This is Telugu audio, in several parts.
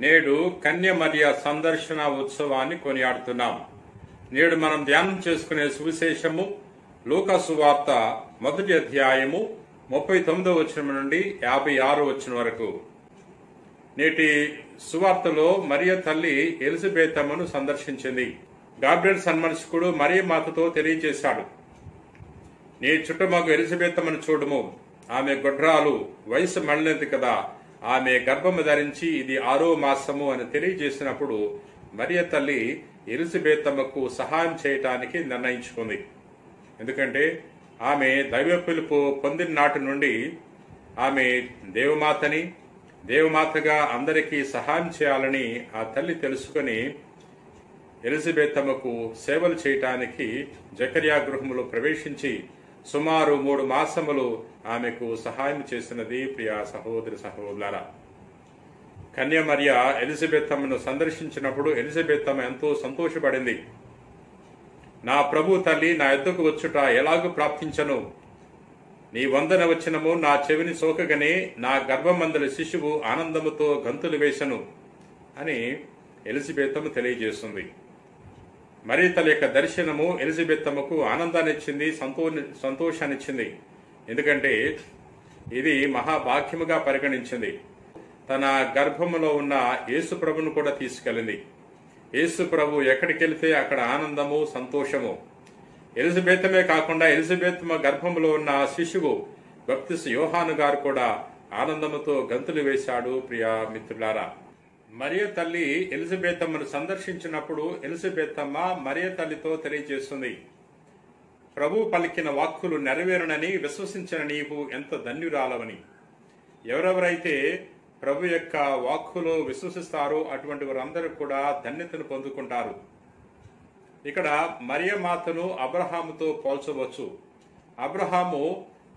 నేడు కన్య మరియ సందర్శన ఉత్సవాన్ని కొనియాడుతున్నాం. నేడు మనం ధ్యానం చేసుకునే సువిశేషము లూకా సువార్త 1వ అధ్యాయము 39వ వచనం నుండి 56వ వచనం వరకు. నేటి సువార్తలో మరియ తల్లి ఎలిజబెతమ్మను సందర్శించింది. గాబ్రియల్ సన్మనస్కుడు మరియ మాతతో తెలియజేశాడు, నీ చుట్టమగు ఎలిజబెతమ్మను చూడుము, ఆమె గొడ్రాలు, వయసు మళ్ళినది కదా, ఆమె గర్భము ధరించి ఇది 6వ మాసము అని తెలియజేసినప్పుడు మరియ తల్లి ఎలిజబెతమ్మకు సహాయం చేయటానికి నిర్ణయించుకుంది. ఎందుకంటే ఆమె దైవ పిలుపు పొందిన నాటి నుండి ఆమె దేవమాతగా అందరికీ సహాయం చేయాలని ఆ తల్లి తెలుసుకుని ఎలిజబెతమ్మకు సేవలు చేయటానికి జకర్యా గృహములో ప్రవేశించి సుమారు 3 మాసములు ఆమెకు సహాయం చేసినది. ప్రియ సహోదరి సహోదరులారా, కన్య మరియ ఎలిజబెతమ్మను సందర్శించినప్పుడు ఎలిజబెతమ్మ ఎంతో సంతోషపడింది. నా ప్రభు తల్లి నా ఎద్దుకు వచ్చుట ఎలాగూ ప్రాప్తించను, నీ వందన వచనము నా చెవిని సోకగనే నా గర్భమందలి శిశువు ఆనందముతో గంతులు వేసను అని ఎలిజబెతమ్మ తెలియజేస్తుంది. మరియ తల్లి యొక్క దర్శనము ఎలిజబెతమ్మకు ఆనందాన్నిచ్చింది, సంతోషాన్నిచ్చింది. ఎందుకంటే ఇది మహాభాగ్యముగా పరిగణించింది. తన గర్భములో ఉన్న యేసు ప్రభును కూడా తీసుకెళ్ళింది. యేసు ప్రభు ఎక్కడికి వెళితే అక్కడ ఆనందము, సంతోషము. ఎలిజబెతమే కాకుండా ఎలిజబెతమ్మ గర్భములో ఉన్న శిశువు బాప్తిస్మ యోహాను గారు కూడా ఆనందముతో గంతులు వేశాడు. ప్రియ మిత్రులారా, మరియ తల్లి ఎలిజబెతమ్మను సందర్శించినప్పుడు ఎలిజబెతమ్మ మరియ తల్లితో తెలియజేస్తుంది, ప్రభు పలికిన వాక్కులు నెరవేరునని విశ్వసించిన నీవు ఎంత ధన్యురాలవని. ఎవరెవరైతే ప్రభు యొక్క వాక్కులు విశ్వసిస్తారో అటువంటి వారందరూ కూడా ధన్యతను పొందుకుంటారు. ఇక్కడ మరియ మాతను అబ్రహాముతో పోల్చవచ్చు. అబ్రహాము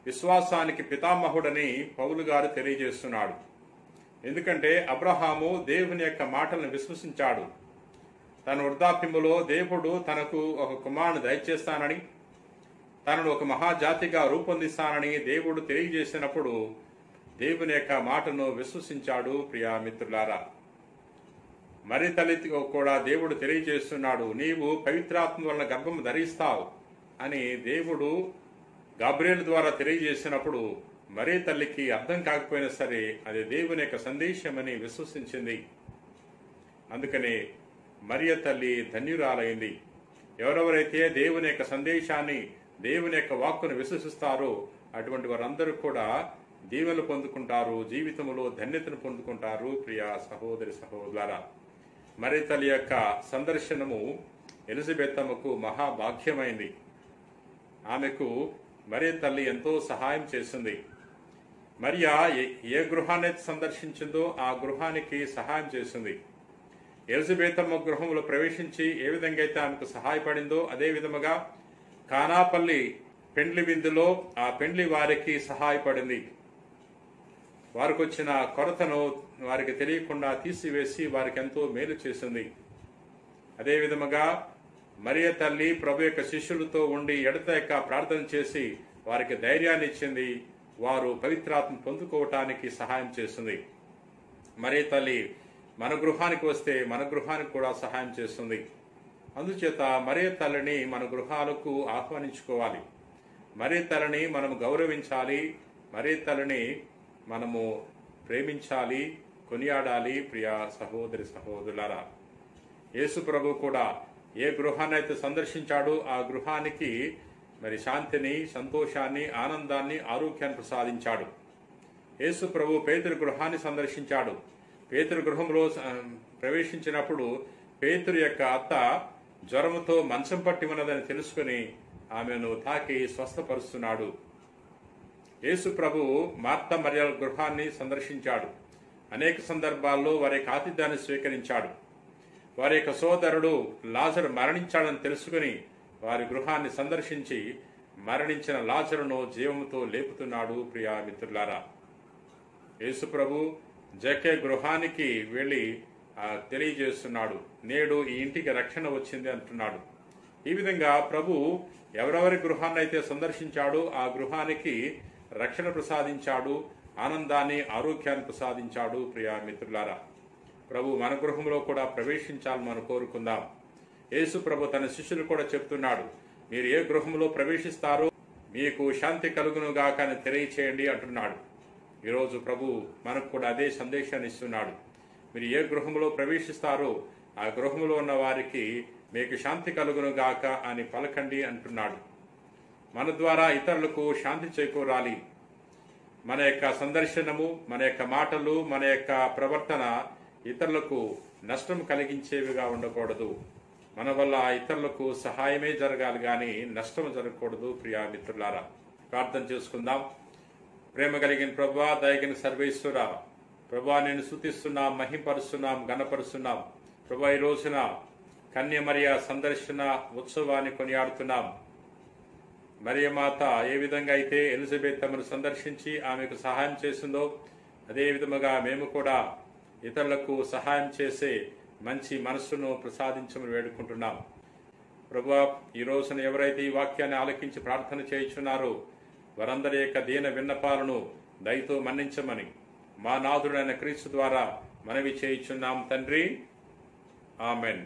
విశ్వాసానికి పితామహుడని పౌలు గారు తెలియజేస్తున్నాడు. ఎందుకంటే అబ్రహాము దేవుని యొక్క మాటలను విశ్వసించాడు. తన వృద్ధాప్యములో దేవుడు తనకు ఒక కుమారుని దయచేస్తానని, తనను ఒక మహాజాతిగా రూపొందిస్తానని దేవుడు తెలియజేసినప్పుడు దేవుని యొక్క మాటను విశ్వసించాడు. ప్రియా మిత్రులారా, మరి తల్లితో కూడా దేవుడు తెలియజేస్తున్నాడు, నీవు పవిత్రాత్మ వలన గర్భము ధరిస్తావు అని దేవుడు గాబ్రియల్ ద్వారా తెలియజేసినప్పుడు మరీ తల్లికి అర్థం కాకపోయినా సరే అది దేవుని యొక్క సందేశమని విశ్వసించింది. అందుకనే మరియ తల్లి ధన్యురాలైంది. ఎవరెవరైతే దేవుని యొక్క సందేశాన్ని, దేవుని యొక్క వాక్కును విశ్వసిస్తారో అటువంటి వారందరూ కూడా దీవెనలు పొందుకుంటారు, జీవితంలో ధన్యతను పొందుకుంటారు. ప్రియ సహోదరి సహోదరులారా, మరియ తల్లి యొక్క సందర్శనము ఎలిజబెతమ్మకు మహాభాగ్యమైంది. ఆమెకు మరియ తల్లి ఎంతో సహాయం చేసింది. మరియా ఏ గృహాన్ని సందర్శించిందో ఆ గృహానికి సహాయం చేసింది. ఎలిజబెతమ్మ గృహంలో ప్రవేశించి ఏ విధంగా అయితే ఆమెకు సహాయపడిందో అదే విధముగా కానాపల్లి పెండ్లి విందులో ఆ పెండ్లి వారికి సహాయపడింది. వారికి వచ్చిన కొరతను వారికి తెలియకుండా తీసివేసి వారికి ఎంతో మేలు చేసింది. అదే విధముగా మరియ తల్లి ప్రభు యొక్క శిష్యులతో ఉండి ఎడతెగక ప్రార్థన చేసి వారికి ధైర్యాన్ని ఇచ్చింది. వారు పవిత్రాత్మ పొందుకోవటానికి సహాయం చేస్తుంది. మరియ తల్లి మన గృహానికి వస్తే మన గృహానికి కూడా సహాయం చేస్తుంది. అందుచేత మరియ తల్లిని మన గృహాలకు ఆహ్వానించుకోవాలి. మరియ తల్లిని మనం గౌరవించాలి. మరియ తల్లిని మనము ప్రేమించాలి, కొనియాడాలి. ప్రియ సహోదరి సహోదరులారా, యేసు ప్రభు కూడా ఏ గృహాన్ని అయితే సందర్శించాడో ఆ గృహానికి మరి శాంతిని, సంతోషాన్ని, ఆనందాన్ని, ఆరోగ్యాన్ని ప్రసాదించాడు. యేసు ప్రభు పేతురు గృహాన్ని సందర్శించాడు. పేతురు గృహంలో ప్రవేశించినప్పుడు పేతురు యొక్క అత్త జ్వరముతో మంచం పట్టి ఉన్నదని తెలుసుకుని ఆమెను తాకి స్వస్థపరుస్తున్నాడు. యేసు ప్రభు మార్త మరియల గృహాన్ని సందర్శించాడు. అనేక సందర్భాల్లో వారి యొక్క ఆతిథ్యాన్ని స్వీకరించాడు. వారి యొక్క సోదరుడు లాజరు మరణించాడని తెలుసుకుని వారి గృహాన్ని సందర్శించి మరణించిన లాజరును జీవముతో లేపుతున్నాడు. ప్రియా మిత్రులారా, యేసు ప్రభు జకే గృహానికి వెళ్లి తెలియజేస్తున్నాడు, నేడు ఈ ఇంటికి రక్షణ వచ్చింది అంటున్నాడు. ఈ విధంగా ప్రభు ఎవరెవరి గృహాన్ని అయితే సందర్శించాడో ఆ గృహానికి రక్షణ ప్రసాదించాడు, ఆనందాన్ని, ఆరోగ్యాన్ని ప్రసాదించాడు. ప్రియా మిత్రులారా, ప్రభు మన గృహంలో కూడా ప్రవేశించాలని మనం కోరుకుందాం. యేసు ప్రభు తన శిష్యులు కూడా చెప్తున్నాడు, మీరు ఏ గృహంలో ప్రవేశిస్తారో మీకు శాంతి కలుగును గాక అని తెలియచేయండి అంటున్నాడు. ఈరోజు ప్రభు మనకు కూడా అదే సందేశాన్ని ఇస్తున్నాడు. మీరు ఏ గృహంలో ప్రవేశిస్తారో ఆ గృహంలో ఉన్న వారికి మీకు శాంతి కలుగును గాక అని పలకండి అంటున్నాడు. మన ద్వారా ఇతరులకు శాంతి చేకూరాలి. మన యొక్క సందర్శనము, మన యొక్క మాటలు, మన యొక్క ప్రవర్తన ఇతరులకు నష్టం కలిగించేవిగా ఉండకూడదు. మన వల్ల ఇతరులకు సహాయమే జరగాలి కానీ నష్టం జరగకూడదు. ప్రియా మిత్రులారా, ప్రార్థన చేసుకుందాం. ప్రేమ కలిగిన ప్రభువా, దయగిన సర్వేశ్వర ప్రభువా, నేను స్తుతిస్తున్నాం, మహింపరుస్తున్నాం, గణపరుస్తున్నాం. ప్రభువా, ఈ రోజున కన్యమరియా సందర్శన ఉత్సవాన్ని కొనియాడుతున్నాం. మరియమాత ఏ విధంగా అయితే ఎలిజబెత్ తమను సందర్శించి ఆమెకు సహాయం చేసిందో అదే విధముగా మేము కూడా ఇతరులకు సహాయం చేసే మంచి మనస్సును ప్రసాదించమని వేడుకుంటున్నాం. ప్రభువా, ఈ రోజున ఎవరైతే ఈ వాక్యాన్ని ఆలకించి ప్రార్థన చేయుచున్నారో వారందరి యొక్క దీన విన్నపాలను దయతో మన్నించమని మా నాథుడైన క్రీస్తు ద్వారా మనవి చేయుచున్నాం తండ్రి. ఆమెన్.